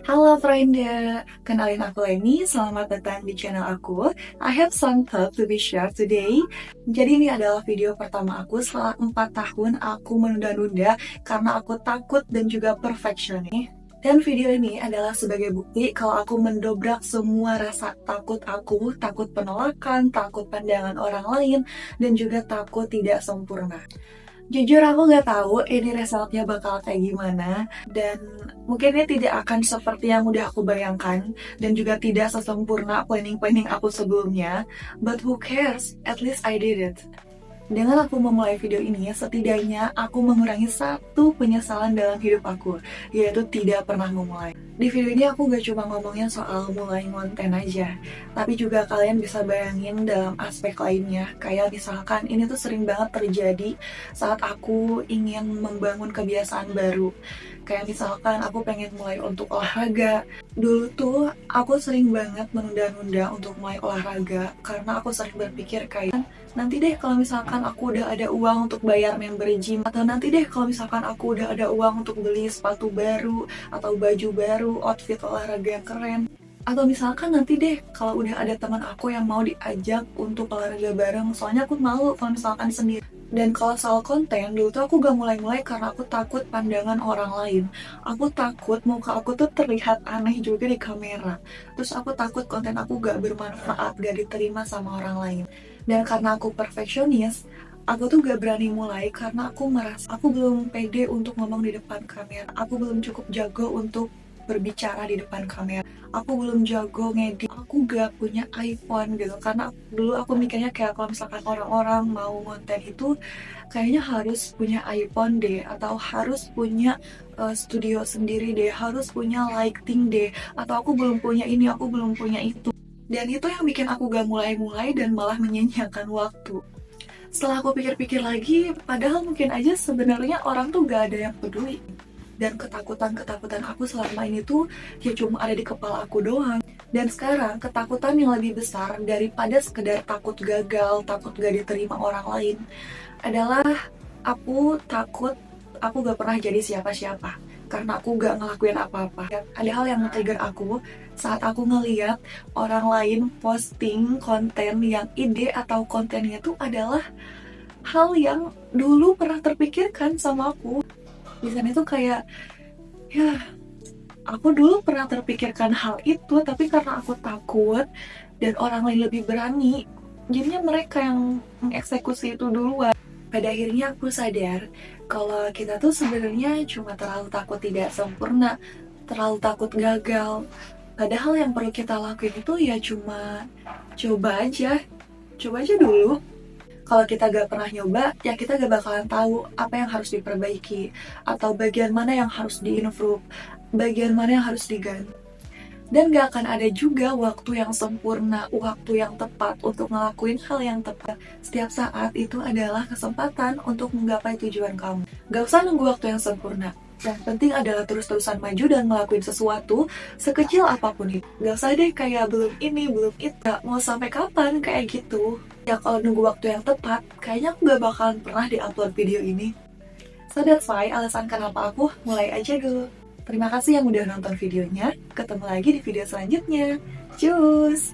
Halo Frenda, kenalin aku Leni, selamat datang di channel aku. I have some thought to be shared today. Jadi ini adalah video pertama aku setelah 4 tahun aku menunda-nunda karena aku takut dan juga perfectionist. Dan video ini adalah sebagai bukti kalau aku mendobrak semua rasa takut aku, takut penolakan, takut pandangan orang lain, dan juga takut tidak sempurna. Jujur aku nggak tahu ini resultnya bakal kayak gimana, dan mungkin ini tidak akan seperti yang udah aku bayangkan dan juga tidak sesempurna planning-planning aku sebelumnya. But who cares? At least I did it. Dengan aku memulai video ini, setidaknya aku mengurangi satu penyesalan dalam hidup aku, yaitu tidak pernah memulai. Di video ini aku gak cuma ngomongin soal mulai konten aja, tapi juga kalian bisa bayangin dalam aspek lainnya. Kayak misalkan ini tuh sering banget terjadi saat aku ingin membangun kebiasaan baru. Kayak misalkan aku pengen mulai untuk olahraga. Dulu tuh aku sering banget menunda-nunda untuk mulai olahraga karena aku sering berpikir kayak nanti deh kalau misalkan aku udah ada uang untuk bayar member gym, atau nanti deh kalau misalkan aku udah ada uang untuk beli sepatu baru atau baju baru, outfit olahraga yang keren, atau misalkan nanti deh kalau udah ada teman aku yang mau diajak untuk olahraga bareng, soalnya aku malu kalau misalkan sendiri. Dan kalau soal konten, dulu tuh aku gak mulai-mulai karena aku takut pandangan orang lain. Aku takut muka aku tuh terlihat aneh juga di kamera. Terus aku takut konten aku gak bermanfaat, gak diterima sama orang lain. Dan karena aku perfeksionis, aku tuh gak berani mulai karena aku merasa aku belum pede untuk ngomong di depan kamera. Aku belum cukup jago untuk berbicara di depan kamera. Aku belum jago ngedit. Aku gak punya iPhone gitu. Karena dulu aku mikirnya kayak kalau misalkan orang-orang mau konten itu kayaknya harus punya iPhone deh, atau harus punya studio sendiri deh, harus punya lighting deh, atau aku belum punya ini, aku belum punya itu. Dan itu yang bikin aku gak mulai-mulai dan malah menyia-nyiakan waktu. Setelah aku pikir-pikir lagi, padahal mungkin aja sebenarnya orang tuh gak ada yang peduli. Dan ketakutan-ketakutan aku selama ini tuh ya cuma ada di kepala aku doang. Dan sekarang ketakutan yang lebih besar daripada sekedar takut gagal, takut gak diterima orang lain adalah aku takut aku gak pernah jadi siapa-siapa karena aku gak ngelakuin apa-apa. Ada hal yang nge-trigger aku saat aku ngeliat orang lain posting konten yang ide atau kontennya tuh adalah hal yang dulu pernah terpikirkan sama aku. Di sana itu kayak, ya aku dulu pernah terpikirkan hal itu, tapi karena aku takut dan orang lain lebih berani, jadinya mereka yang mengeksekusi itu duluan. Pada akhirnya aku sadar kalau kita tuh sebenarnya cuma terlalu takut tidak sempurna, terlalu takut gagal. Padahal yang perlu kita lakuin itu ya cuma coba aja dulu. Kalau kita gak pernah nyoba, ya kita gak bakalan tahu apa yang harus diperbaiki, atau bagian mana yang harus diimprove, bagian mana yang harus diganti. Dan gak akan ada juga waktu yang sempurna, waktu yang tepat untuk ngelakuin hal yang tepat. Setiap saat itu adalah kesempatan untuk menggapai tujuan kamu. Gak usah nunggu waktu yang sempurna. Yang penting adalah terus-terusan maju dan ngelakuin sesuatu sekecil apapun itu. Gak usah deh kayak belum ini, belum itu. Gak mau sampai kapan kayak gitu. Ya kalau nunggu waktu yang tepat, kayaknya aku gak bakalan pernah di-upload video ini. So that's why alasan kenapa aku mulai aja dulu. Terima kasih yang udah nonton videonya. Ketemu lagi di video selanjutnya. Cus!